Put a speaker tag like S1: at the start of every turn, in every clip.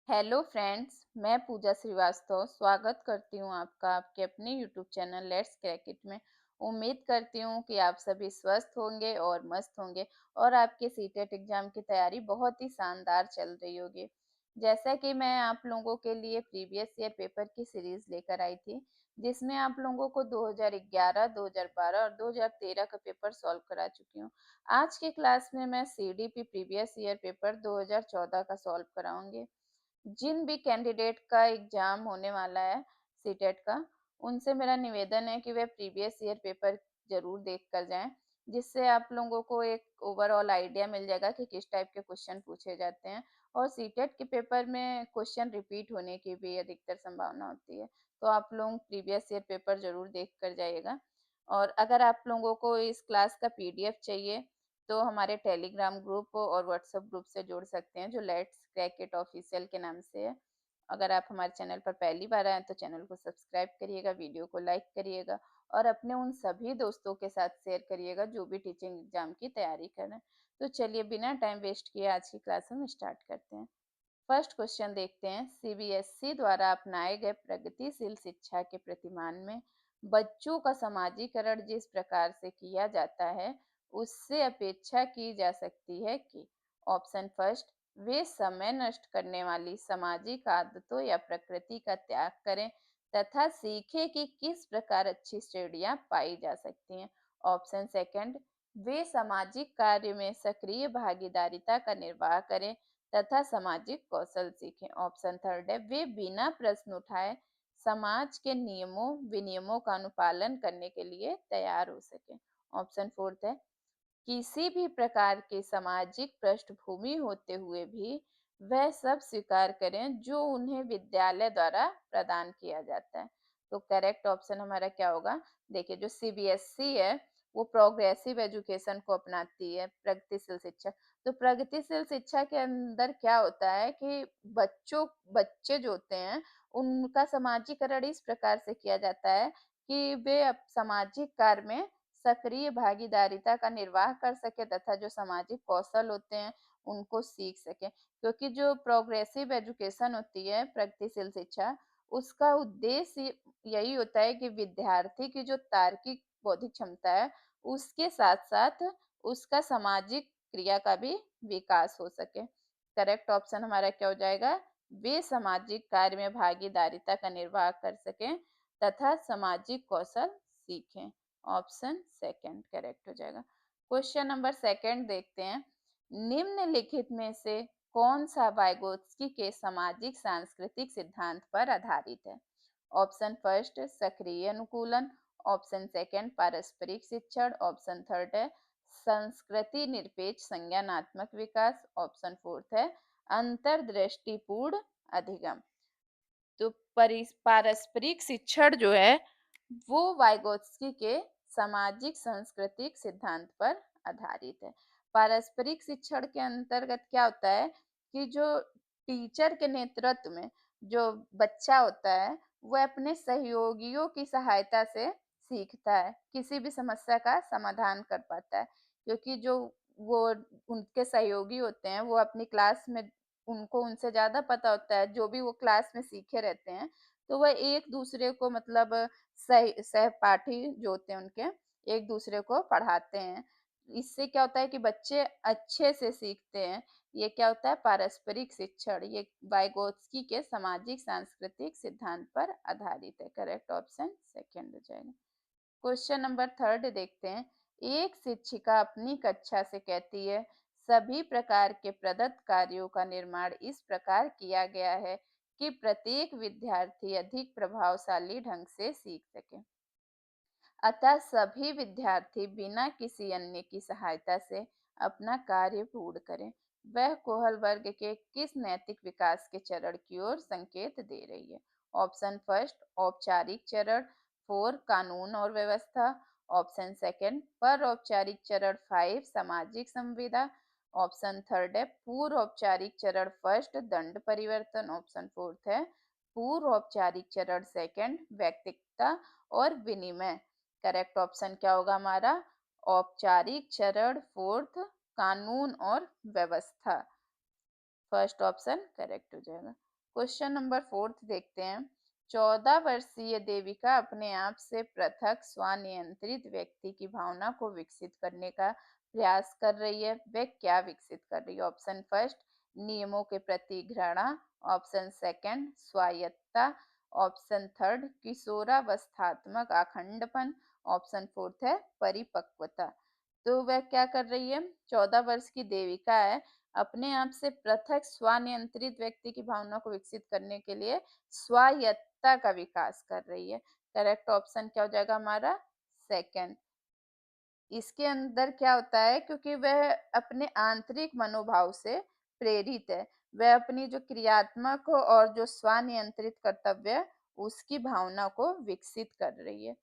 S1: Hello friends, मैं पूजा श्रीवास्तव स्वागत करती हूँ आपका आपके अपने YouTube channel let's crack it में। उम्मीद करती हूँ कि आप सभी स्वस्थ होंगे और मस्त होंगे और आपके सीटेट एग्जाम की तैयारी बहुत ही शानदार चल रही होगी। जैसा कि मैं आप लोगों के लिए प्रीवियस ईयर पेपर की सीरीज लेकर आई थी, जिसमें आप लोगों को 2011, 2012 और 2013 का पेपर सॉल्व करा चुकी हूँ। आज की क्लास में मैं सीडीपी प्रीवियस ईयर पेपर 2014 का सॉल्व कराऊंगी। जिन भी कैंडिडेट का एग्जाम होने वाला है सीटेट का, उनसे मेरा निवेदन है कि वे प्रीवियस ईयर पेपर जरूर देख कर जाएं, जिससे आप लोगों को एक ओवरऑल आइडिया मिल जाएगा कि किस टाइप के क्वेश्चन पूछे जाते हैं। और सीटेट के पेपर में क्वेश्चन रिपीट होने की भी अधिकतर संभावना होती है, तो आप लोग प्रीवियस ईयर पेपर जरूर देख कर जाइएगा। और अगर आप लोगों को इस क्लास का पीडीएफ चाहिए तो हमारे टेलीग्राम ग्रुप और व्हाट्सएप ग्रुप से जुड़ सकते हैं, जो लेट्स क्रैक इट ऑफिशियल के नाम से है। अगर आप हमारे चैनल पर पहली बार आए तो चैनल को सब्सक्राइब करिएगा, वीडियो को लाइक करिएगा और अपने उन सभी दोस्तों के साथ शेयर करिएगा जो भी टीचिंग एग्जाम की तैयारी कर रहे हैं। तो चलिए बिना टाइम वेस्ट किए आज की क्लास हम स्टार्ट करते हैं। फर्स्ट क्वेश्चन देखते हैं। सीबीएसई द्वारा अपनाए गए प्रगतिशील शिक्षा के प्रतिमान में बच्चों का समाजीकरण जिस प्रकार से किया जाता है, उससे अपेक्षा की जा सकती है कि ऑप्शन फर्स्ट, वे समय नष्ट करने वाली सामाजिक आदतों या प्रकृति का त्याग करें तथा सीखें कि किस प्रकार अच्छी श्रेणियां पाई जा सकती हैं। ऑप्शन सेकंड, वे सामाजिक कार्य में सक्रिय भागीदारिता का निर्वाह करें तथा सामाजिक कौशल सीखें। ऑप्शन थर्ड है, वे बिना प्रश्न उठाए समाज के नियमों विनियमों का अनुपालन करने के लिए तैयार हो सके। ऑप्शन फोर्थ है, किसी भी प्रकार की सामाजिक पृष्ठभूमि होते हुए भी वह सब स्वीकार करें जो उन्हें विद्यालय द्वारा प्रदान किया जाता है। तो करेक्ट ऑप्शन हमारा क्या होगा? देखिए, जो सीबीएसई है वो प्रोग्रेसिव एजुकेशन को अपनाती है, प्रगतिशील शिक्षा। तो प्रगतिशील शिक्षा के अंदर क्या होता है कि बच्चे जो होते हैं उनका समाजीकरण इस प्रकार से किया जाता है कि वे सामाजिक कार्य में सक्रिय भागीदारिता का निर्वाह कर सके तथा जो सामाजिक कौशल होते हैं उनको सीख सके। क्योंकि जो प्रोग्रेसिव एजुकेशन होती है, प्रगतिशील शिक्षा, उसका उद्देश्य यही होता है कि विद्यार्थी की जो तार्किक बौद्धिक क्षमता है उसके साथ साथ उसका सामाजिक क्रिया का भी विकास हो सके। करेक्ट ऑप्शन हमारा क्या हो जाएगा? वे सामाजिक कार्य में भागीदारिता का निर्वाह कर सकें तथा सामाजिक कौशल सीखें। ऑप्शन सेकंड करेक्ट हो जाएगा। क्वेश्चन नंबर सेकंड देखते हैं। निम्नलिखित में से कौन सा वाइगोत्स्की के सामाजिक सांस्कृतिक सिद्धांत पर आधारित है? ऑप्शन फर्स्ट, सक्रिय अनुकूलन। ऑप्शन सेकंड, पारस्परिक शिक्षण। ऑप्शन थर्ड है संस्कृति निरपेक्ष संज्ञानात्मक विकास। ऑप्शन फोर्थ है अंतर्दृष्टिपूर्ण अधिगम। तो पारस्परिक शिक्षण जो है वो वाइगोत्स्की के सामाजिक सांस्कृतिक सिद्धांत पर आधारित है। पारस्परिक शिक्षण के अंतर्गत क्या होता है कि जो टीचर के नेतृत्व में जो बच्चा होता है वह अपने सहयोगियों की सहायता से सीखता है, किसी भी समस्या का समाधान कर पाता है। क्योंकि जो वो उनके सहयोगी होते हैं वो अपनी क्लास में उनको उनसे ज्यादा पता होता है, जो भी वो क्लास में सीखे रहते हैं, तो वह एक दूसरे को मतलब सहपाठी जो होते हैं उनके एक दूसरे को पढ़ाते हैं। इससे क्या होता है कि बच्चे अच्छे से सीखते हैं। ये क्या होता है? पारस्परिक शिक्षण। ये वाइगोत्स्की के सामाजिक सांस्कृतिक सिद्धांत पर आधारित है। करेक्ट ऑप्शन सेकंड हो जाएगा। क्वेश्चन नंबर थर्ड देखते हैं। एक शिक्षिका अपनी कक्षा से कहती है, सभी प्रकार के प्रदत्त कार्यों का निर्माण इस प्रकार किया गया है कि प्रत्येक विद्यार्थी अधिक प्रभावशाली ढंग से सीख सके। अतः सभी विद्यार्थी बिना किसी अन्य की सहायता से अपना कार्य पूर्ण करें। वह कोहल वर्ग के किस नैतिक विकास के चरण की ओर संकेत दे रही है? ऑप्शन फर्स्ट, औपचारिक चरण। फोर, कानून और व्यवस्था। ऑप्शन सेकंड, पर औपचारिक चरण। फाइव, सामाजिक संविदा। ऑप्शन थर्ड है पूर्व औपचारिक चरण फर्स्ट, दंड परिवर्तन। ऑप्शन फोर्थ है पूर्व औपचारिक चरण सेकंड, व्यक्तिगता और विनिमय। करेक्ट ऑप्शन क्या होगा हमारा? औपचारिक चरण फोर्थ, कानून और व्यवस्था। फर्स्ट ऑप्शन करेक्ट हो जाएगा। क्वेश्चन नंबर 4 देखते हैं। 14 वर्षीय देविका अपने आप से पृथक स्वनियंत्रित व्यक्ति की भावना को विकसित करने का प्रयास कर रही है। वह क्या विकसित कर रही है? ऑप्शन फर्स्ट, नियमों के प्रति घृणा। ऑप्शन सेकंड, स्वायत्तता। ऑप्शन थर्ड, किशोरावस्थात्मक अखंडपन। ऑप्शन फोर्थ है परिपक्वता। तो वह क्या कर रही है? 14 वर्ष की देविका है, अपने आप से पृथक स्वनियंत्रित व्यक्ति की भावना को विकसित करने के लिए स्वायत्तता का विकास कर रही है। करेक्ट ऑप्शन क्या हो जाएगा हमारा? सेकंड। इसके अंदर क्या होता है, क्योंकि वह अपने आंतरिक मनोभाव से प्रेरित है, वह अपनी जो क्रियात्मक और जो स्वनियंत्रित कर्तव्य है, उसकी भावना को विकसित कर रही है।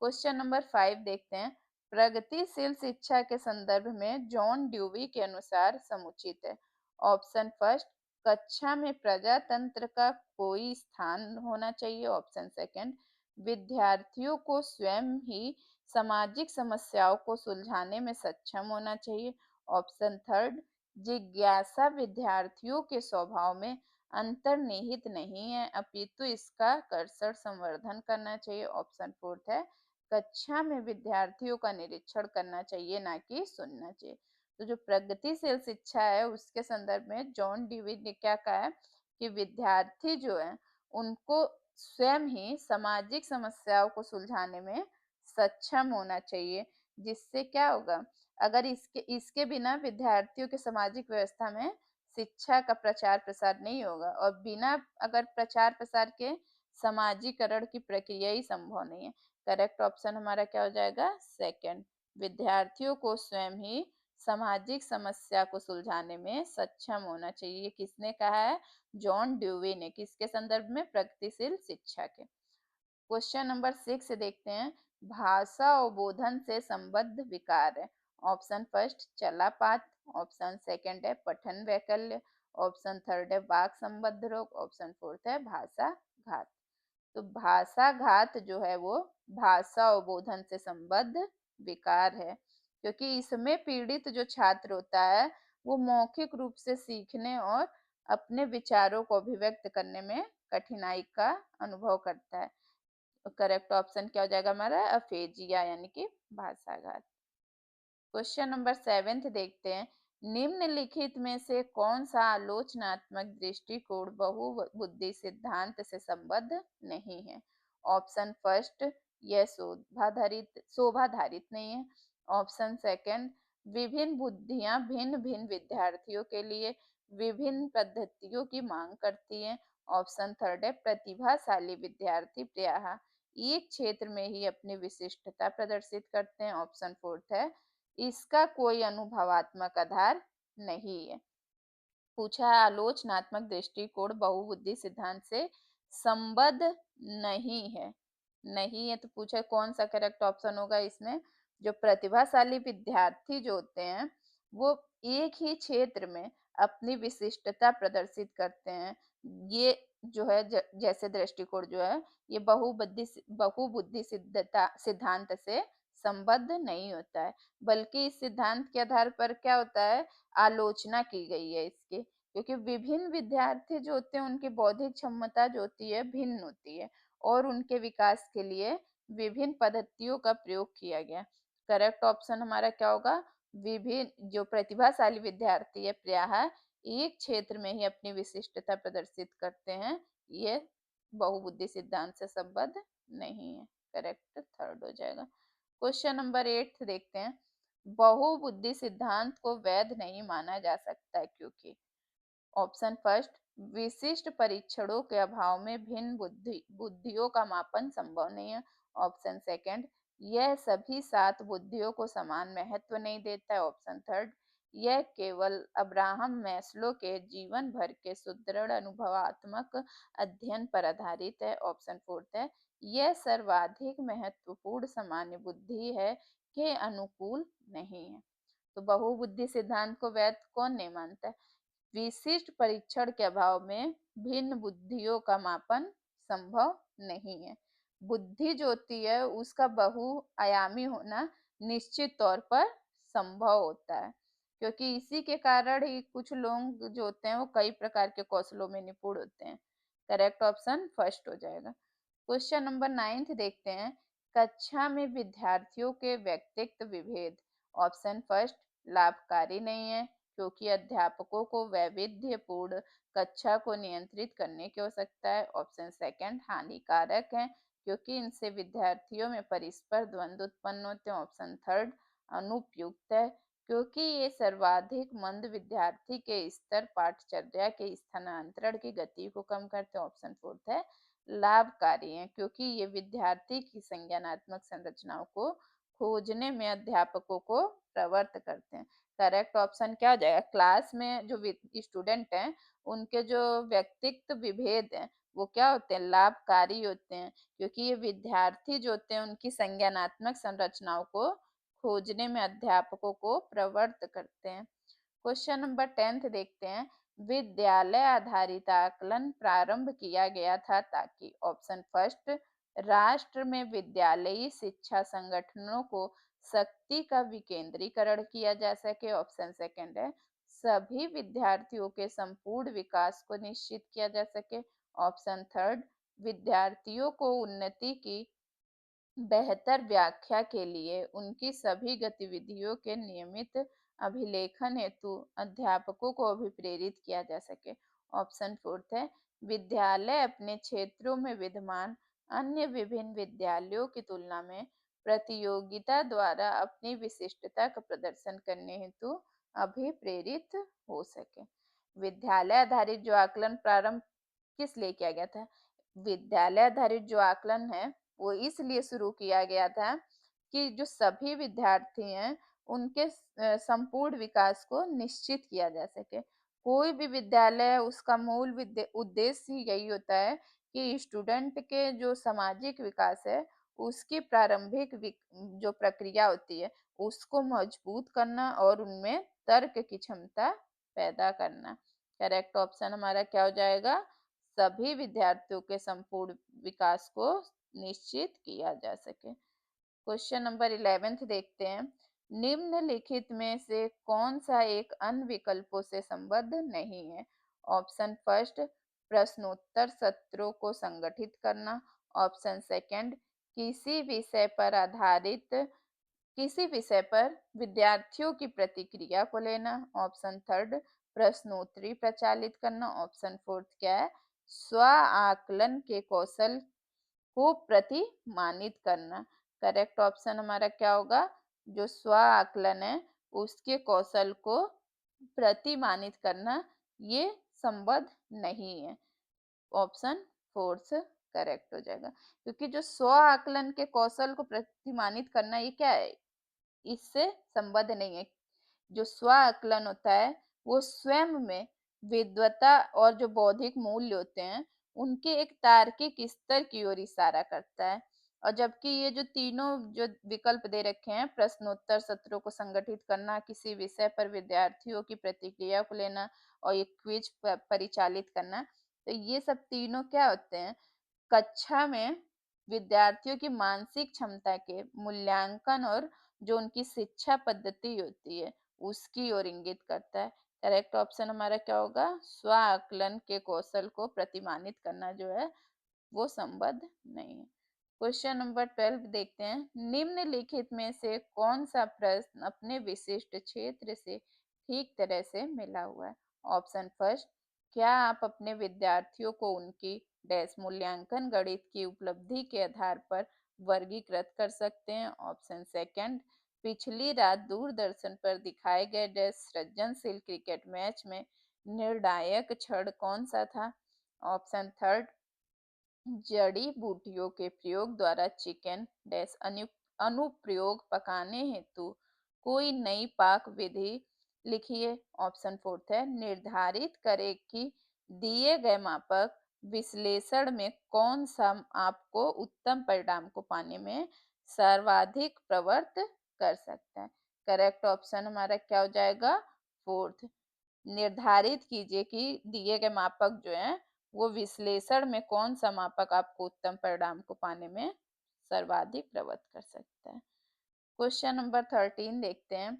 S1: क्वेश्चन नंबर 5 देखते हैं। प्रगतिशील शिक्षा के संदर्भ में जॉन ड्यूवी के अनुसार समुचित है। ऑप्शन फर्स्ट, कक्षा में प्रजातंत्र का कोई स्थान होना चाहिए। ऑप्शन सेकंड, विद्यार्थियों को स्वयं ही सामाजिक समस्याओं को सुलझाने में सक्षम होना चाहिए। ऑप्शन थर्ड, जिज्ञासा विद्यार्थियों के स्वभाव में अंतर्निहित नहीं है, अपितु इसका कर्षण संवर्धन करना चाहिए। ऑप्शन फोर्थ है, कक्षा में विद्यार्थियों का निरीक्षण करना चाहिए, ना कि सुनना चाहिए। तो जो प्रगतिशील शिक्षा है उसके संदर्भ में जॉन डीवी ने क्या कहा है कि विद्यार्थी जो है उनको स्वयं ही सामाजिक समस्याओं को सुलझाने में सक्षम होना चाहिए। जिससे क्या होगा, अगर इसके इसके बिना विद्यार्थियों के सामाजिक व्यवस्था में शिक्षा का प्रचार प्रसार नहीं होगा, और बिना अगर प्रचार प्रसार के समाजीकरण की प्रक्रिया ही संभव नहीं है। करेक्ट ऑप्शन हमारा क्या हो जाएगा? सेकंड, विद्यार्थियों को स्वयं ही सामाजिक समस्या को सुलझाने में सक्षम होना चाहिए। किसने कहा है? जॉन ड्यूवी ने। किसके संदर्भ में? प्रगतिशील शिक्षा के। क्वेश्चन नंबर 6 देखते हैं। भाषा अवबोधन से संबद्ध विकार है। ऑप्शन फर्स्ट, चलापात। ऑप्शन सेकंड है पठन वैकल्य। ऑप्शन थर्ड है वाक संबद्ध रोग। ऑप्शन फोर्थ है भाषा घात। तो भाषा घात जो है वो भाषा अवबोधन से संबद्ध विकार है, क्योंकि इसमें पीड़ित जो छात्र होता है वो मौखिक रूप से सीखने और अपने विचारों को अभिव्यक्त करने में कठिनाई का अनुभव करता है। तो करेक्ट ऑप्शन क्या हो जाएगा हमारा? अफेजिया यानी कि भाषाघात। क्वेश्चन नंबर 7 देखते हैं। निम्नलिखित में से कौन सा आलोचनात्मक दृष्टिकोण बहुबुद्धि सिद्धांत से संबद्ध नहीं है? ऑप्शन फर्स्ट, यह शोभाधारित नहीं है। ऑप्शन सेकंड, विभिन्न बुद्धियां भिन्न भिन्न विद्यार्थियों के लिए विभिन्न पद्धतियों की मांग करती हैं। ऑप्शन थर्ड है प्रतिभाशाली विद्यार्थी प्रायः एक क्षेत्र में ही अपनी विशिष्टता प्रदर्शित करते हैं। ऑप्शन फोर्थ है इसका कोई अनुभवात्मक आधार नहीं है। पूछा है आलोचनात्मक दृष्टिकोण बहुबुद्धि सिद्धांत से संबद्ध नहीं है। नहीं है तो पूछा कौन सा करेक्ट ऑप्शन होगा इसमें? जो प्रतिभाशाली विद्यार्थी जो होते हैं वो एक ही क्षेत्र में अपनी विशिष्टता प्रदर्शित करते हैं। ये जो है जैसे दृष्टिकोण जो है ये बहुबुद्धि सिद्धता सिद्धांत से संबद्ध नहीं होता है, बल्कि इस सिद्धांत के आधार पर क्या होता है, आलोचना की गई है इसकी। क्योंकि विभिन्न विद्यार्थी जो होते हैं उनकी बौद्धिक क्षमता जो होती है भिन्न होती है, और उनके विकास के लिए विभिन्न पद्धतियों का प्रयोग किया गया। करेक्ट ऑप्शन हमारा क्या होगा? विभिन्न जो प्रतिभाशाली विद्यार्थी है प्रायः एक क्षेत्र में ही अपनी विशिष्टता प्रदर्शित करते हैं, ये बहुबुद्धि सिद्धांत से संबद्ध नहीं है। करेक्ट थर्ड हो जाएगा। क्वेश्चन नंबर 8 देखते हैं। बहुबुद्धि सिद्धांत को वैध नहीं माना जा सकता है क्योंकि। ऑप्शन फर्स्ट, विशिष्ट परीक्षणों के अभाव में भिन्न बुद्धियों का मापन संभव नहीं है। ऑप्शन सेकंड, यह सभी 7 बुद्धियों को समान महत्व नहीं देता है। ऑप्शन थर्ड, यह केवल अब्राहम मैस्लो के जीवन भर के सुदृढ़ अनुभवात्मक अध्ययन पर आधारित है। ऑप्शन फोर्थ है, यह सर्वाधिक महत्वपूर्ण सामान्य बुद्धि है के अनुकूल नहीं है। तो बहुबुद्धि सिद्धांत को वैध कौन नहीं मानता है? विशिष्ट परीक्षण के अभाव में भिन्न बुद्धियों का मापन संभव नहीं है। बुद्धि जो होती है उसका बहुआयामी होना निश्चित तौर पर संभव होता है, क्योंकि इसी के कारण ही कुछ लोग जो होते हैं वो कई प्रकार के कौशलों में निपुण होते हैं। करेक्ट ऑप्शन फर्स्ट हो जाएगा। क्वेश्चन नंबर 9 देखते हैं। कक्षा में विद्यार्थियों के व्यक्तित्व विभेद। ऑप्शन फर्स्ट लाभकारी नहीं है क्योंकि अध्यापकों को वैविध्यपूर्ण कक्षा को नियंत्रित करने की आवश्यकता है। ऑप्शन सेकंड हानिकारक है क्योंकि इनसे विद्यार्थियों में परस्पर द्वंद्व उत्पन्न होते हैं। ऑप्शन थर्ड अनुपयुक्त है क्योंकि ये सर्वाधिक मंद विद्यार्थी के स्तर पाठचर्या के स्थानांतरण की गति को कम करते हैं। ऑप्शन फोर्थ है लाभकारी है क्योंकि ये विद्यार्थी की संज्ञानात्मक संरचनाओं को खोजने में अध्यापकों को प्रवृत्त करते हैं। करेक्ट ऑप्शन क्या हो जाएगा? क्लास में जो स्टूडेंट हैं उनके जो व्यक्तित्व विभेद हैं वो क्या होते हैं? लाभकारी होते हैं क्योंकि ये विद्यार्थी जो होते हैं उनकी संज्ञानात्मक संरचनाओं को खोजने में अध्यापकों को प्रवृत्त करते हैं। क्वेश्चन नंबर 10 देखते हैं। विद्यालय आधारित आकलन प्रारंभ किया गया था ताकि ऑप्शन फर्स्ट राष्ट्र में विद्यालयी शिक्षा संगठनों को शक्ति का विकेंद्रीकरण किया जा सके। ऑप्शन सेकंड है सभी विद्यार्थियों के संपूर्ण विकास को निश्चित किया जा सके। ऑप्शन थर्ड विद्यार्थियों को उन्नति की बेहतर व्याख्या के लिए उनकी सभी गतिविधियों के नियमित अभिलेखन हेतु अध्यापकों को अभिप्रेरित किया जा सके। ऑप्शन फोर्थ है विद्यालय अपने क्षेत्रों में विद्यमान अन्य विभिन्न विद्यालयों की तुलना में प्रतियोगिता द्वारा अपनी विशिष्टता का प्रदर्शन करने हेतु अभिप्रेरित हो सके। विद्यालय आधारित जो आकलन प्रारंभ किस लिए किया गया था? विद्यालय आधारित जो आकलन है वो इसलिए शुरू किया गया था कि जो सभी विद्यार्थी हैं उनके संपूर्ण विकास को निश्चित किया जा सके। कोई भी विद्यालय उसका मूल उद्देश्य ही यही होता है कि स्टूडेंट के जो सामाजिक विकास है उसकी प्रारंभिक जो प्रक्रिया होती है उसको मजबूत करना और उनमें तर्क की क्षमता पैदा करना। करेक्ट ऑप्शन हमारा क्या हो जाएगा? सभी विद्यार्थियों के संपूर्ण विकास को निश्चित किया जा सके। क्वेश्चन नंबर 11 देखते हैं। निम्नलिखित में से कौन सा एक अन्य विकल्पों से संबद्ध नहीं है? ऑप्शन फर्स्ट प्रश्नोत्तर सत्रों को संगठित करना। ऑप्शन सेकंड किसी विषय पर विद्यार्थियों की प्रतिक्रिया को लेना। ऑप्शन थर्ड प्रश्नोत्तरी प्रचालित करना। ऑप्शन फोर्थ क्या है? स्व आकलन के कौशल को प्रतिमानित करना। करेक्ट ऑप्शन हमारा क्या होगा? जो स्व आकलन है उसके कौशल को प्रतिमानित करना ये संबद्ध नहीं है। ऑप्शन फोर्थ करेक्ट हो जाएगा क्योंकि जो स्व आकलन के कौशल को प्रतिमानित करना ये क्या है? इससे संबद्ध नहीं है। जो स्व आकलन होता है वो स्वयं में विद्वता और जो बौद्धिक मूल्य होते हैं उनके एक तार्किक स्तर की ओर इशारा करता है। और जबकि ये जो तीनों जो विकल्प दे रखे हैं प्रश्नोत्तर सत्रों को संगठित करना, किसी विषय पर विद्यार्थियों की प्रतिक्रिया को लेना और ये क्विज परिचालित करना, तो ये सब तीनों क्या होते हैं? कक्षा में विद्यार्थियों की मानसिक क्षमता के मूल्यांकन और जो उनकी शिक्षा पद्धति होती है उसकी ओर इंगित करता है। करेक्ट ऑप्शन हमारा क्या होगा? स्व आकलन के कौशल को प्रतिमानित करना जो है वो संबद्ध नहीं है। क्वेश्चन नंबर 12 देखते हैं। निम्नलिखित में से कौन सा प्रश्न अपने विशिष्ट क्षेत्र से ठीक तरह से मिला हुआ है? ऑप्शन फर्स्ट क्या आप अपने विद्यार्थियों को उनकी डैश मूल्यांकन गणित की उपलब्धि के आधार पर वर्गीकृत कर सकते हैं? ऑप्शन सेकंड पिछली रात दूरदर्शन पर दिखाए गए डैश सृजनशील क्रिकेट मैच में निर्णायक क्षण कौन सा था? ऑप्शन थर्ड जड़ी बूटियों के प्रयोग द्वारा चिकन डैश अनुप्रयोग पकाने हेतु कोई नई पाक विधि लिखिए। ऑप्शन फोर्थ है निर्धारित करें कि दिए गए मापक विश्लेषण में कौन सा आपको उत्तम परिणाम को पाने में सर्वाधिक प्रवृत्त कर सकता है। करेक्ट ऑप्शन हमारा क्या हो जाएगा? फोर्थ निर्धारित कीजिए कि दिए गए मापक जो है वो विश्लेषण में कौन सा मापक आपको उत्तम परिणाम को पाने में सर्वाधिक प्रवृत्त कर सकता है। क्वेश्चन नंबर 13 देखते हैं।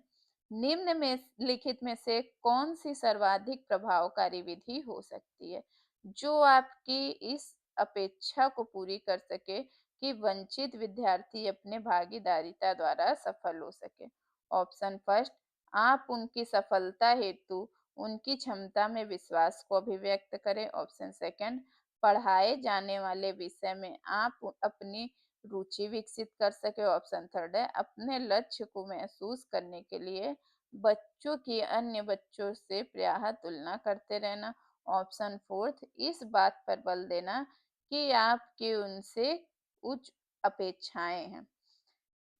S1: निम्न में लिखित में से कौन सी सर्वाधिक प्रभावकारी विधि हो सकती है? जो आपकी इस अपेक्षा को पूरी कर सके कि वंचित विद्यार्थी अपने भागीदारिता द्वारा सफल हो सके। ऑप्शन फर्स्ट, आप उनकी सफलता हेतु उनकी क्षमता में विश्वास को अभिव्यक्त करें। ऑप्शन सेकंड, पढ़ाए जाने वाले विषय में आप अपनी रुचि विकसित कर सके। ऑप्शन थर्ड है, अपने लक्ष्य को महसूस करने के लिए बच्चों की अन्य बच्चों से प्रायः तुलना करते रहना। ऑप्शन फोर्थ, इस बात पर बल देना कि आपकी उनसे उच्च अपेक्षाएं हैं।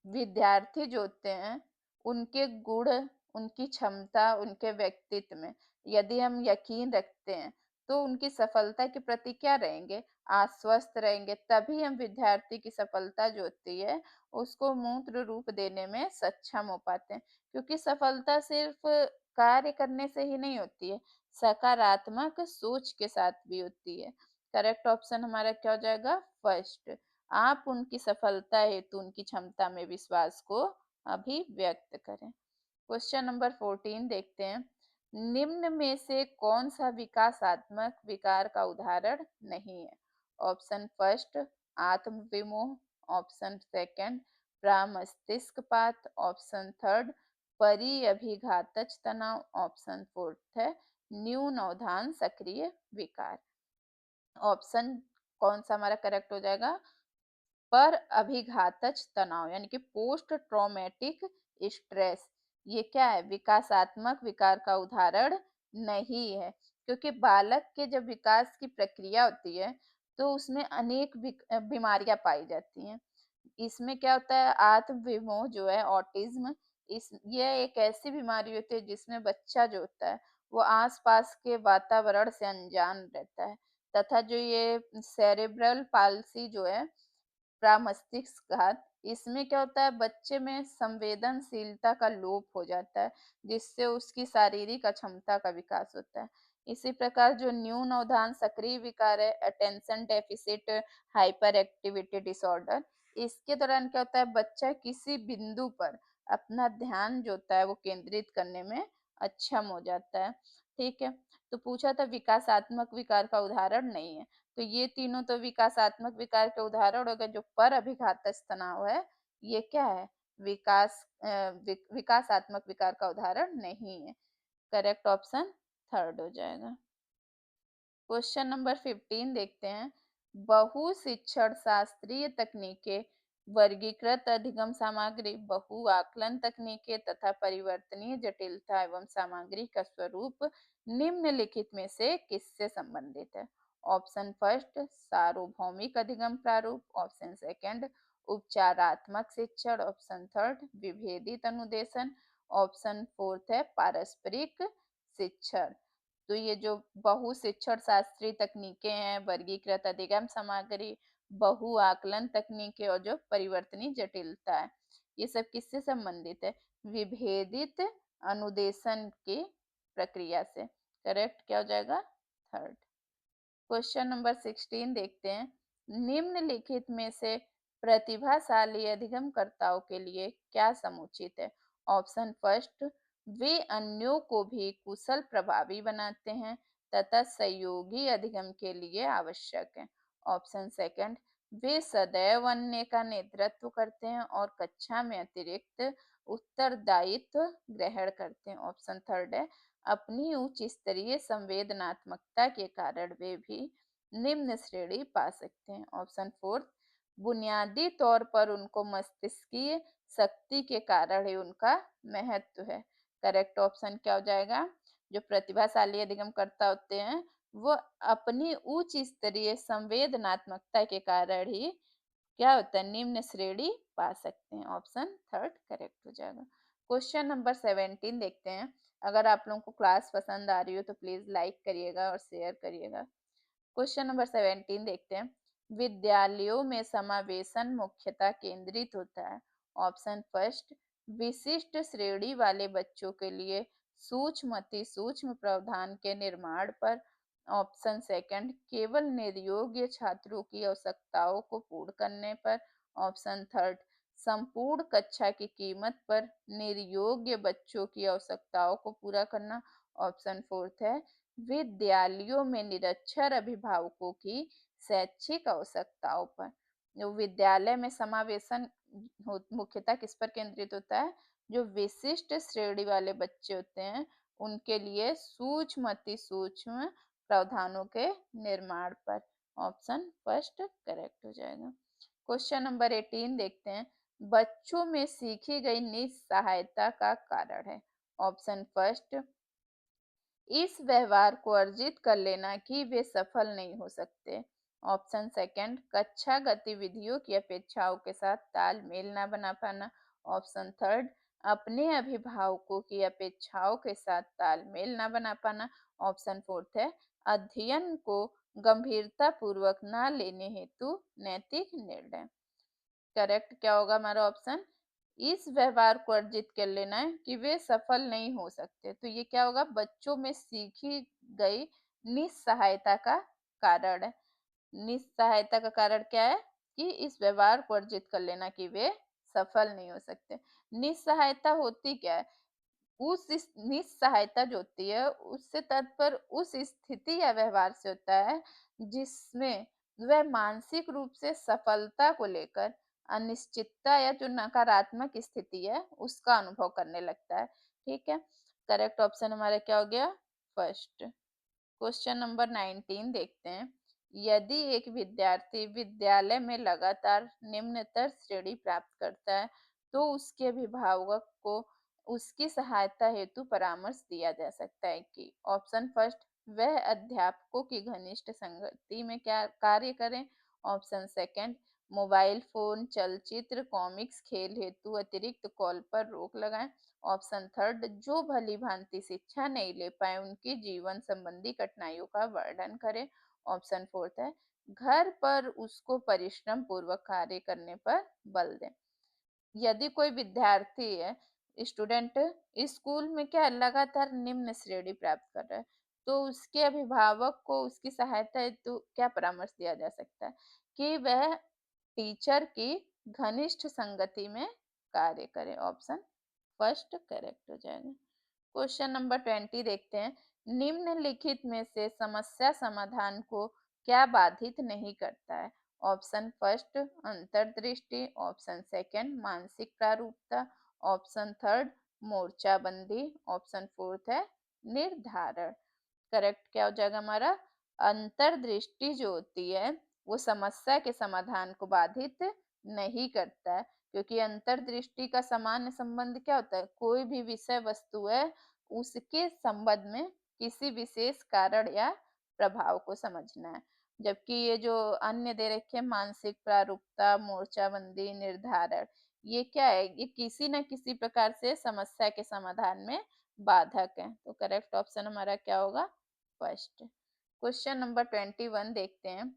S1: विद्यार्थी जो होते हैं, उनके गुण, उनकी क्षमता, उनके व्यक्तित्व में यदि हम यकीन रखते हैं, तो उनकी सफलता के प्रति क्या रहेंगे? आश्वस्त रहेंगे। तभी हम विद्यार्थी की सफलता जो होती है, उसको मूर्त रूप देने में सक्षम हो पाते हैं। क्योंकि सफलता सिर्फ कार्य करने से ही नहीं होती है, सकारात्मक सोच के साथ भी होती है। करेक्ट ऑप्शन हमारा क्या हो जाएगा? फर्स्ट। आप उनकी सफलता हेतु उनकी क्षमता में विश्वास को अभिव्यक्त करें। क्वेश्चन नंबर 14 देखते हैं। निम्न में से कौन सा विकासात्मक विकार का उदाहरण नहीं है? ऑप्शन फर्स्ट, आत्मविमोह। ऑप्शन सेकंड, प्रामस्तिष्कपात। ऑप्शन थर्ड, परिअभिघातज तनाव। ऑप्शन फोर्थ है न्यून अवधान सक्रिय विकार। ऑप्शन कौन सा हमारा करेक्ट हो जाएगा? पर अभिघातज तनाव यानी कि पोस्ट ट्रॉमेटिक स्ट्रेस। ये क्या है? विकासात्मक विकार का उदाहरण नहीं है। क्योंकि बालक के जब विकास की प्रक्रिया होती है, तो उसमें अनेक बीमारियां पाई जाती हैं। इसमें क्या होता है? आत्म-विमोह जो है, ऑटिज़्म, इस ये एक ऐसी बीमारी होती है जिसमें बच्चा जो होता है, वो आस-पास के वातावरण से अनजान रहता है, तथा जो ये सेरेब्रल पाल्सी जो है, प्रमस्तिष्कघात, इसमें क्या होता है? बच्चे में संवेदनशीलता का लोप हो जाता है, जिससे उसकी शारीरिक अक्षमता का विकास होता है। इसी प्रकार जो न्यून अवधान सक्रिय विकार है, attention deficit hyper activity disorder, इसके दौरान क्या होता है? बच्चा किसी बिंदु पर अपना ध्यान जो होता है वो केंद्रित करने में अक्षम हो जाता है। ठीक है? तो पूछा था विकासात्मक विकार का उदाहरण नहीं है। तो ये तीनों तो विकासात्मक विकार के उदाहरण हो गए। जो पर अभिघातज तनाव है, ये क्या है? विकासात्मक विकार का उदाहरण नहीं है। करेक्ट ऑप्शन थर्ड हो जाएगा। क्वेश्चन नंबर 15 देखते हैं। बहु शिक्षण शास्त्रीय तकनीकें, वर्गीकृत अधिगम सामग्री, बहु आकलन तकनीकें तथा परिवर्तनीय जटिलता एवं सामग्री का स्वरूप निम्नलिखित में से किससे संबंधित है? ऑप्शन फर्स्ट, सार्वभौमिक अधिगम प्रारूप। ऑप्शन सेकंड, उपचारात्मक शिक्षण। ऑप्शन थर्ड, विभेदित अनुदेशन। ऑप्शन फोर्थ है पारस्परिक शिक्षण। तो ये जो बहु शिक्षण शास्त्रीय तकनीकें हैं, वर्गीकृत अधिगम सामग्री, बहु आकलन तकनीकें और जो परिवर्तनीय जटिलता है, ये सब किससे संबंधित है? विभेदित अनुदेशन की प्रक्रिया से। करेक्ट क्या हो जाएगा? थर्ड। क्वेश्चन नंबर 16 देखते हैं। निम्नलिखित में से प्रतिभाशाली अधिगमकर्ताओं के लिए क्या समुचित है? ऑप्शन फर्स्ट, वे अन्यों को भी कुशल प्रभावी बनाते हैं तथा सहयोगी अधिगम के लिए आवश्यक है। ऑप्शन सेकंड, वे सदैव अन्य का नेतृत्व करते हैं और कक्षा में अतिरिक्त उत्तरदायित्व ग्रहण करते हैं। ऑप्शन थर्ड है, अपनी उच्च स्तरीय संवेदनात्मकता के कारण वे भी निम्न श्रेणी पा सकते हैं। ऑप्शन फोर्थ, बुनियादी तौर पर उनको मस्तिष्कीय शक्ति के कारण ही उनका महत्व है। करेक्ट ऑप्शन क्या हो जाएगा? जो प्रतिभाशाली अधिगमकर्ता होते हैं, वो अपनी उच्च स्तरीय संवेदनात्मकता के कारण ही क्या होता है? निम्न श्रेणी पा सकते हैं। ऑप्शन थर्ड करेक्ट हो जाएगा। क्वेश्चन नंबर 17 देखते हैं। अगर आप लोगों को क्लास पसंद आ रही हो तो प्लीज लाइक करिएगा और शेयर करिएगा। क्वेश्चन नंबर 17 देखते हैं। विद्यालयों में समावेशन मुख्यतः केंद्रित होता है। ऑप्शन फर्स्ट, विशिष्ट श्रेणी वाले बच्चों के लिए सूक्ष्म अति सूक्ष्म प्रावधान के निर्माण पर। ऑप्शन सेकंड, केवल निर्योग्य छात्रों की आवश्यकताओं को पूर्ण करने पर। ऑप्शन थर्ड, संपूर्ण कक्षा की कीमत पर निर्योग्य बच्चों की आवश्यकताओं को पूरा करना। ऑप्शन फोर्थ है विद्यालयों में निरक्षर अभिभावकों की शैक्षिक आवश्यकताओं पर। जो विद्यालय में समावेशन मुख्यतः किस पर केंद्रित होता है? जो विशिष्ट श्रेणी वाले बच्चे होते हैं, उनके लिए सूक्ष्म अति सूक्ष्म प्रावधानों के निर्माण पर। ऑप्शन फर्स्ट करेक्ट हो जाएगा। क्वेश्चन नंबर 18 देखते हैं। बच्चों में सीखी गई निस्सहायता का कारण है। ऑप्शन फर्स्ट, इस व्यवहार को अर्जित कर लेना कि वे सफल नहीं हो सकते। ऑप्शन सेकंड, कक्षा गतिविधियों की अपेक्षाओं के साथ तालमेल न बना पाना। ऑप्शन थर्ड, अपने अभिभावकों की अपेक्षाओं के साथ तालमेल न बना पाना। ऑप्शन फोर्थ है, अध्ययन को गंभीरता पूर्वक न लेने हेतु नैतिक निर्णय। करेक्ट क्या होगा हमारा ऑप्शन? इस व्यवहार को अर्जित कर लेना है कि वे सफल नहीं हो सकते। तो ये क्या होगा? बच्चों में सीखी गई निस्सहायता का कारण है। निस्सहायता का कारण क्या है? कि इस व्यवहार को अर्जित कर लेना कि वे सफल नहीं हो सकते। निस्सहायता होती क्या है? उस इस निस्सहायता जो होती है उससे तात्पर्य उस स्थिति या व्यवहार से होता है जिसमें वह मानसिक रूप से सफलता को लेकर अनिश्चितता या जो नकारात्मक स्थिति है उसका अनुभव करने लगता है। ठीक है, करेक्ट ऑप्शन हमारा क्या हो गया? फर्स्ट। क्वेश्चन नंबर 19 देखते हैं। यदि एक विद्यार्थी विद्यालय में लगातार निम्नतर श्रेणी प्राप्त करता है, तो उसके अभिभावक को उसकी सहायता हेतु परामर्श दिया जा सकता है कि ऑप्शन फर्स्ट, वह अध्यापकों की घनिष्ठ संगति में क्या कार्य करें। ऑप्शन सेकंड, मोबाइल फोन, चलचित्र, कॉमिक्स, खेल हेतु अतिरिक्त कॉल पर रोक लगाएं। ऑप्शन थर्ड, जो भली भांति शिक्षा नहीं ले पाए उनकी जीवन संबंधी कठिनाइयों का वर्णन करें। ऑप्शन फोर्थ है, घर पर उसको परिश्रम पूर्वक कार्य करने पर बल दें। यदि कोई विद्यार्थी है, स्टूडेंट, स्कूल में क्या लगातार निम्न श्रेणी प्राप्त कर रहा है, तो उसके अभिभावक को उसकी सहायता हेतु क्या परामर्श दिया जा सकता है? कि वह टीचर की घनिष्ठ संगति में कार्य करे। ऑप्शन फर्स्ट करेक्ट हो जाएगा। क्वेश्चन नंबर 20 देखते हैं। निम्नलिखित में से समस्या समाधान को क्या बाधित नहीं करता है? ऑप्शन फर्स्ट, अंतर्दृष्टि। ऑप्शन सेकंड, मानसिक प्रारूपता। ऑप्शन थर्ड, मोर्चाबंदी। ऑप्शन फोर्थ है निर्धारण। करेक्ट क्या हो जाएगा हमारा? अंतर्दृष्टि जो होती है वो समस्या के समाधान को बाधित नहीं करता है, क्योंकि अंतर्दृष्टि का सामान्य संबंध क्या होता है? कोई भी विषय वस्तु है उसके संबंध में किसी विशेष कारण या प्रभाव को समझना है। जबकि ये जो अन्य दे रखे हैं, मानसिक प्रारूपता, मोर्चाबंदी, निर्धारण, ये क्या है? ये किसी न किसी प्रकार से समस्या के समाधान में बाधक है। तो करेक्ट ऑप्शन हमारा क्या होगा? फर्स्ट। क्वेश्चन नंबर 21 देखते हैं।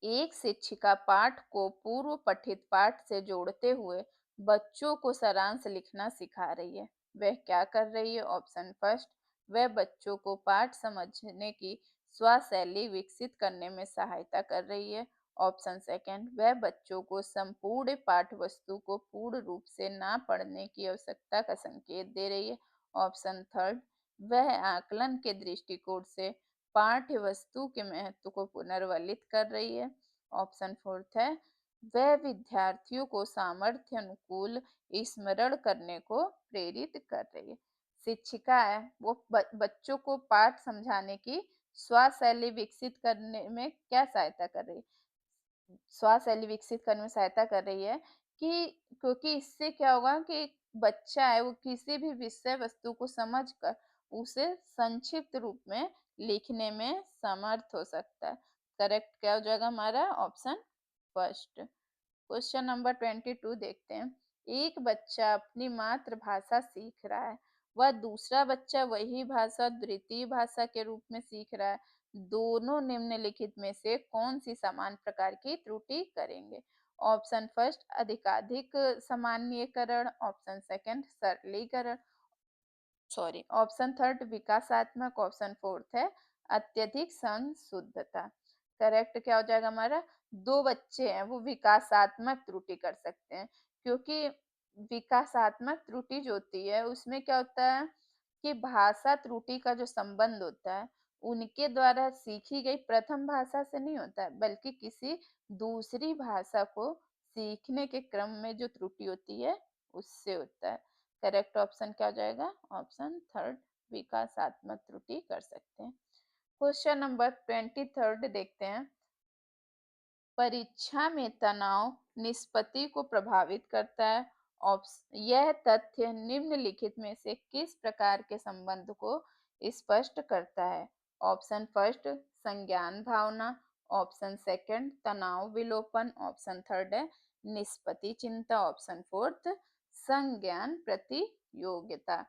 S1: एक शिक्षिका पाठ को पूर्व पठित पाठ से जोड़ते हुए बच्चों को सारांश लिखना सिखा रही है। वह क्या कर रही है? ऑप्शन फर्स्ट, वह बच्चों को पाठ समझने की स्वशैली विकसित करने में सहायता कर रही है। ऑप्शन सेकंड, वह बच्चों को संपूर्ण पाठ वस्तु को पूर्ण रूप से ना पढ़ने की आवश्यकता का संकेत दे रही है। ऑप्शन थर्ड, वह आकलन के दृष्टिकोण से पाठ्य वस्तु के महत्व को पुनर्वलित कर रही है। ऑप्शन फोर्थ है, वह विद्यार्थियों को सामर्थ्य अनुकूल स्मरण करने को प्रेरित कर रही है। शिक्षिका है वो बच्चों को पाठ समझाने की स्वशैली विकसित करने में क्या सहायता कर रही है? स्वशैली विकसित करने में सहायता कर रही है कि क्योंकि इससे क्या होगा कि बच्चा है वो किसी भी विषय वस्तु को समझकर उसे संक्षिप्त रूप में लिखने में समर्थ हो सकता है। करेक्ट क्या हो जाएगा हमारा? Option first. क्वेश्चन नंबर 22 देखते हैं। एक बच्चा अपनी मातृभाषा सीख रहा है, वह दूसरा बच्चा वही भाषा द्वितीय भाषा के रूप में सीख रहा है। दोनों निम्नलिखित में से कौन सी समान प्रकार की त्रुटि करेंगे? ऑप्शन फर्स्ट, अधिकाधिक सामान्यीकरण। ऑप्शन सेकंड, सरलीकरण। सॉरी, ऑप्शन थर्ड, विकासात्मक। ऑप्शन फोर्थ है अत्यधिक संशुद्धता। करेक्ट क्या हो जाएगा हमारा? दो बच्चे हैं वो विकासात्मक त्रुटि कर सकते हैं, क्योंकि विकासात्मक त्रुटि जो होती है उसमें क्या होता है कि भाषा त्रुटि का जो संबंध होता है, उनके द्वारा सीखी गई प्रथम भाषा से नहीं होता है, बल्कि किसी दूसरी भाषा को सीखने के क्रम में जो त्रुटि होती है, उससे होता है। करेक्ट ऑप्शन क्या हो जाएगा? ऑप्शन थर्ड, विकासात्मक त्रुटि कर सकते हैं। क्वेश्चन नंबर 23 देखते हैं। परीक्षा में तनाव निष्पत्ति को प्रभावित करता है। यह तथ्य निम्नलिखित में से किस प्रकार के संबंध को स्पष्ट करता है? ऑप्शन फर्स्ट, संज्ञान भावना। ऑप्शन सेकंड, तनाव विलोपन। ऑप्शन थर्ड है निष्पत्ति चिंता। ऑप्शन फोर्थ, संज्ञान प्रतियोगिता।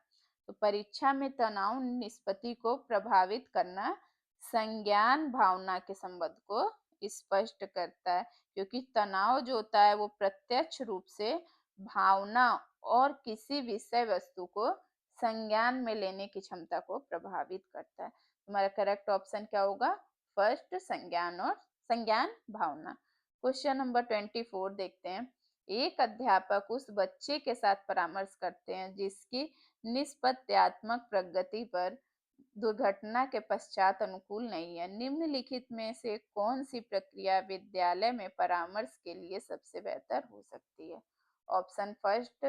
S1: तो परीक्षा में तनाव निष्पत्ति को प्रभावित करना संज्ञान भावना के संबंध को स्पष्ट करता है, क्योंकि तनाव जो होता है वो प्रत्यक्ष रूप से भावना और किसी विषय वस्तु को संज्ञान में लेने की क्षमता को प्रभावित करता है। तुम्हारा करेक्ट ऑप्शन क्या होगा? फर्स्ट, संज्ञान और संज्ञान भावना। क्वेश्चन नंबर 24 देखते हैं। एक अध्यापक उस बच्चे के साथ परामर्श करते हैं जिसकी निष्पत्त्यात्मक प्रगति पर दुर्घटना के पश्चात अनुकूल नहीं है। निम्नलिखित में से कौन सी प्रक्रिया विद्यालय में परामर्श के लिए सबसे बेहतर हो सकती है? ऑप्शन फर्स्ट,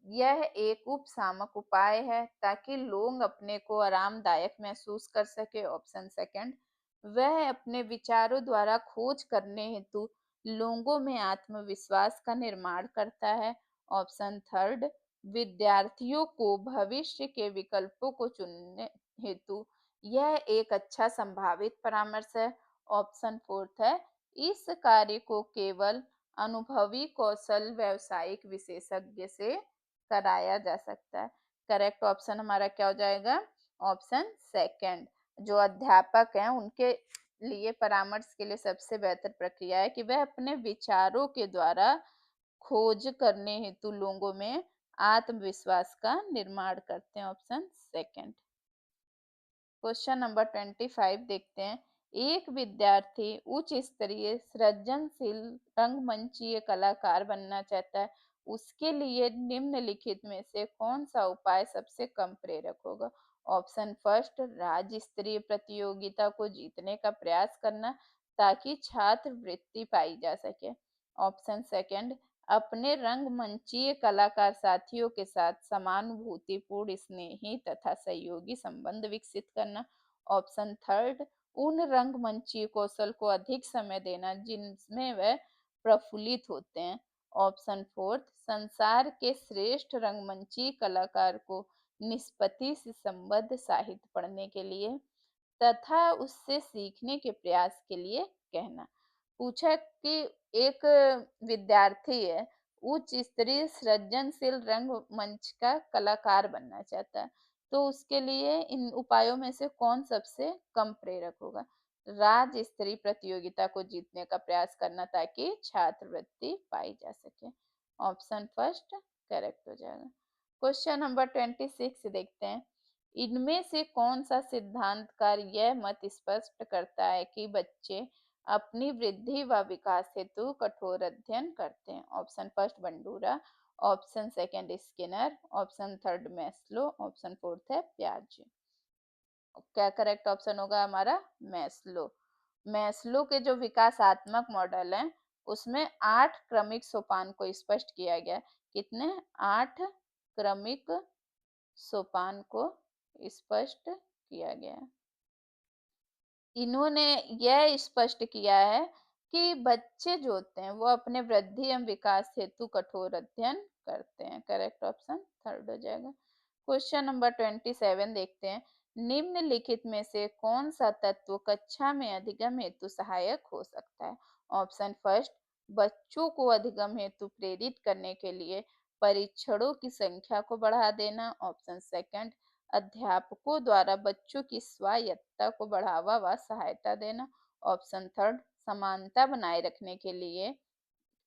S1: यह एक उपशामक उपाय है ताकि लोग अपने को आरामदायक महसूस कर सके। ऑप्शन सेकंड, वह अपने विचारों द्वारा खोज करने हेतु लोगों में आत्मविश्वास का निर्माण करता है। ऑप्शन थर्ड, विद्यार्थियों को भविष्य के विकल्पों को चुनने हेतु यह एक अच्छा संभावित परामर्श है। ऑप्शन फोर्थ है, इस कार्य को केवल अनुभवी कौशल व्यावसायिक विशेषज्ञ से कराया जा सकता है। करेक्ट ऑप्शन हमारा क्या हो जाएगा? ऑप्शन सेकंड, जो अध्यापक हैं उनके लिए परामर्श के लिए सबसे बेहतर प्रक्रिया है कि वह अपने विचारों के द्वारा खोज करने हेतु लोगों में आत्मविश्वास का निर्माण करते हैं। Option second. क्वेश्चन नंबर 25 देखते हैं। एक विद्यार्थी उच्च स्तरीय सृजनशील रंगमंचीय कलाकार बनना चाहता है। उसके लिए निम्नलिखित में से कौन सा उपाय सबसे कम प्रेरक होगा? ऑप्शन फर्स्ट, राज्य स्तरीय प्रतियोगिता को जीतने का प्रयास करना ताकि छात्र वृत्ति पाई जा सके। ऑप्शन सेकंड, अपने रंगमंचीय कलाकार साथियों के साथ समानुभूतिपूर्ण, स्नेही तथा सहयोगी संबंध विकसित करना। ऑप्शन थर्ड, उन रंगमंचीय कौशल को अधिक समय देना जिनमें वह प्रफुल्लित होते हैं। ऑप्शन फोर्थ, संसार के श्रेष्ठ रंगमंचीय कलाकार को निष्पत्ति से संबद्ध साहित्य पढ़ने के लिए तथा उससे सीखने के प्रयास के लिए कहना। पूछा कि एक विद्यार्थी है, उच्च स्तरीय सृजनशील रंगमंच का कलाकार बनना चाहता है, तो उसके लिए इन उपायों में से कौन सबसे कम प्रेरक होगा? राज्य स्तरीय प्रतियोगिता को जीतने का प्रयास करना ताकि छात्रवृत्ति पाई जा सके। ऑप्शन फर्स्ट करेक्ट हो जाएगा। क्वेश्चन नंबर 26 देखते हैं। इनमें से कौन सा सिद्धांतकार यह मत स्पष्ट करता है कि बच्चे अपनी वृद्धि व विकास हेतु कठोर अध्ययन करते हैं? Option first Bandura. Option second Skinner. Option third Maslow. Option fourth है प्याजे। क्या करेक्ट ऑप्शन होगा हमारा? मैस्लो। मैस्लो के जो विकासात्मक मॉडल है उसमें 8 क्रमिक सोपान को स्पष्ट किया गया। कितने? 8 क्रमिक सोपान को स्पष्ट किया गया। इन्होंने यह स्पष्ट किया है कि बच्चे जो होते हैं वो अपने वृद्धि एवं विकास हेतु कठोर अध्ययन करते हैं। करेक्ट ऑप्शन थर्ड हो जाएगा। क्वेश्चन नंबर 27 देखते हैं। निम्नलिखित में से कौन सा तत्व कक्षा में अधिगम हेतु सहायक हो सकता है? ऑप्शन फर्स्ट, बच्चों को अधिगम हेतु प्रेरित करने के लिए परीक्षणों की संख्या को बढ़ा देना। ऑप्शन सेकंड, अध्यापकों द्वारा बच्चों की स्वायत्तता को बढ़ावा व सहायता देना। ऑप्शन थर्ड, समानता बनाए रखने के लिए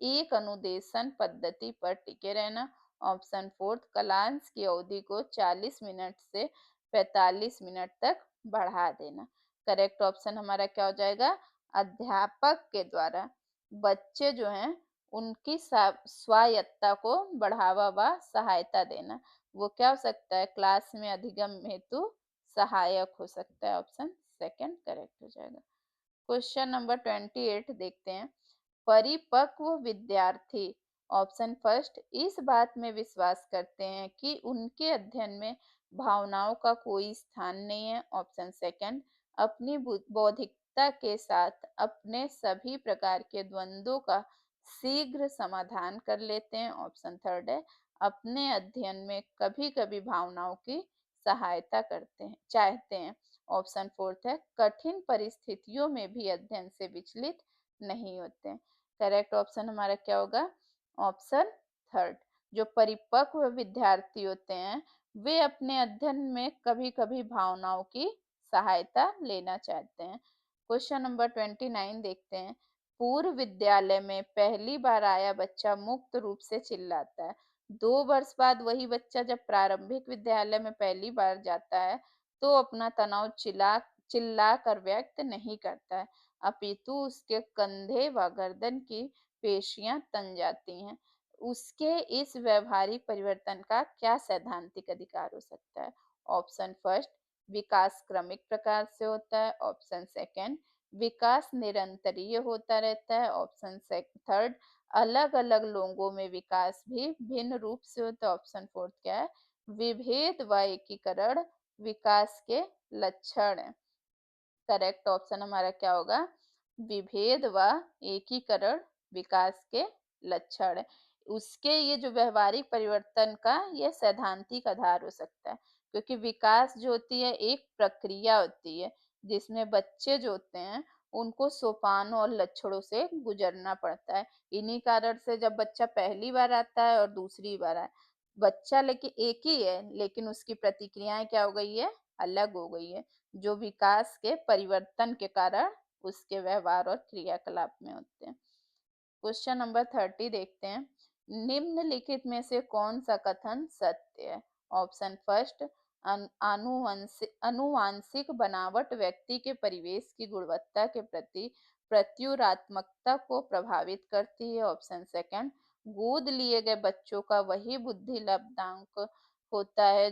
S1: एक अनुदेशन पद्धति पर टिके रहना। ऑप्शन फोर्थ, क्लास की अवधि को 40 मिनट से 45 मिनट तक बढ़ा देना। करेक्ट ऑप्शन हमारा क्या हो जाएगा? अध्यापक के द्वारा बच्चे जो हैं उनकी स्वायत्तता को बढ़ावा व सहायता देना। वो क्या हो सकता है? क्लास में अधिगम हेतु सहायक हो सकता है। ऑप्शन सेकंड करेक्ट हो जाएगा। क्वेश्चन नंबर 28 देखते हैं। परिपक्व विद्यार्थी ऑप्शन फर्स्ट इस बात में विश्वास करते हैं कि उनके अध्ययन में भावनाओं का कोई स्थान नहीं है। ऑप्शन सेकंड अपनी बौद्धिकता के साथ अपने सभी प्रकार के द्वंद्वों का शीघ्र समाधान कर लेते हैं। ऑप्शन थर्ड है अपने अध्ययन में कभी-कभी भावनाओं की सहायता करते हैं चाहते हैं। ऑप्शन फोर्थ है कठिन परिस्थितियों में भी अध्ययन से विचलित नहीं होते हैं। करेक्ट ऑप्शन हमारा क्या होगा? Option third. जो परिपक्व विद्यार्थी होते हैं वे अपने अध्ययन में कभी-कभी भावनाओं की सहायता लेना चाहते हैं। क्वेश्चन नंबर 29 देखते हैं। पूर्व विद्यालय में पहली बार आया बच्चा मुक्त रूप से चिल्लाता है। 2 वर्ष बाद वही बच्चा जब प्रारंभिक विद्यालय में पहली बार जाता है तो अपना तनाव चिल्ला कर व्यक्त नहीं करता है, अपितु उसके कंधे व गर्दन की पेशियां तन जाती हैं। उसके इस व्यवहारिक परिवर्तन का क्या सैद्धांतिक अधिकार हो सकता है? ऑप्शन फर्स्ट विकास क्रमिक प्रकार से होता है। ऑप्शन सेकंड विकास निरंतरीय होता रहता है। ऑप्शन थर्ड अलग अलग लोगों में विकास भी भिन्न रूप से होता है। ऑप्शन फोर्थ क्या है? विभेद व एकीकरण विकास के लक्षण है। करेक्ट ऑप्शन हमारा क्या होगा? विभेद व एकीकरण विकास के लक्षण है। उसके ये जो व्यवहारिक परिवर्तन का ये सैद्धांतिक आधार हो सकता है, क्योंकि विकास जो होती है एक प्रक्रिया होती है जिसमें बच्चे जो होते हैं उनको सोपानों और लक्षणों से गुजरना पड़ता है। इन्हीं कारण से जब बच्चा पहली बार आता है और दूसरी बार आए, बच्चा लेकिन एक ही है लेकिन उसकी प्रतिक्रियाएं क्या हो गई है? अलग हो गई है। जो विकास के परिवर्तन के कारण उसके व्यवहार और क्रियाकलाप में होते हैं। क्वेश्चन नंबर 30 देखते हैं। निम्नलिखित में से कौन सा कथन सत्य है? ऑप्शन फर्स्ट आनुवांशिक बनावट व्यक्ति के परिवेश की गुणवत्ता के प्रति प्रत्युरात्मकता को प्रभावित करती है। ऑप्शन सेकंड गोद लिए गए बच्चों का वही बुद्धि लब्धांक होता है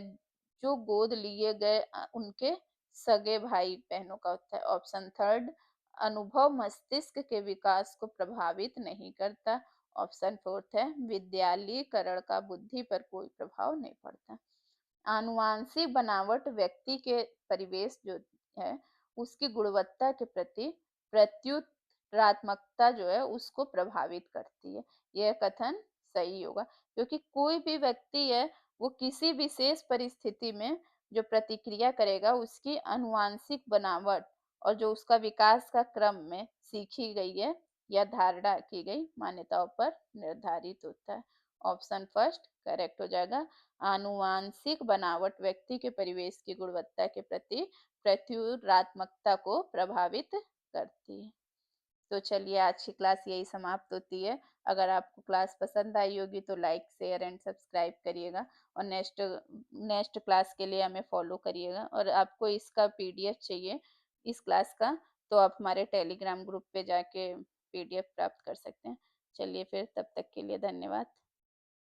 S1: जो गोद लिए गए उनके सगे भाई बहनों का होता है। ऑप्शन थर्ड अनुभव मस्तिष्क के विकास को प्रभावित नहीं करता। ऑप्शन फोर्थ है विद्यालयीकरण का बुद्धि पर कोई प्रभाव नहीं पड़ता। आनुवांशिक बनावट व्यक्ति के परिवेश जो है उसकी गुणवत्ता के प्रति प्रत्युत्तरात्मकता जो है उसको प्रभावित करती है। यह कथन सही होगा, क्योंकि कोई भी व्यक्ति है वो किसी विशेष परिस्थिति में जो प्रतिक्रिया करेगा उसकी आनुवांशिक बनावट और जो उसका विकास का क्रम में सीखी गई है या धारणा की गई मान्यताओं पर निर्धारित होता है। ऑप्शन फर्स्ट करेक्ट हो जाएगा। आनुवांशिक बनावट व्यक्ति के परिवेश की गुणवत्ता के प्रति प्रत्युत्तरात्मकता को प्रभावित करती है। तो चलिए आज की क्लास यही समाप्त होती है। अगर आपको क्लास पसंद आई होगी तो लाइक शेयर एंड सब्सक्राइब करिएगा और नेक्स्ट नेक्स्ट क्लास के लिए हमें फॉलो करिएगा। और आपको इसका पीडीएफ चाहिए इस क्लास का तो आप हमारे टेलीग्राम ग्रुप पे जाके पीडीएफ प्राप्त कर सकते हैं। चलिए फिर तब तक के लिए धन्यवाद।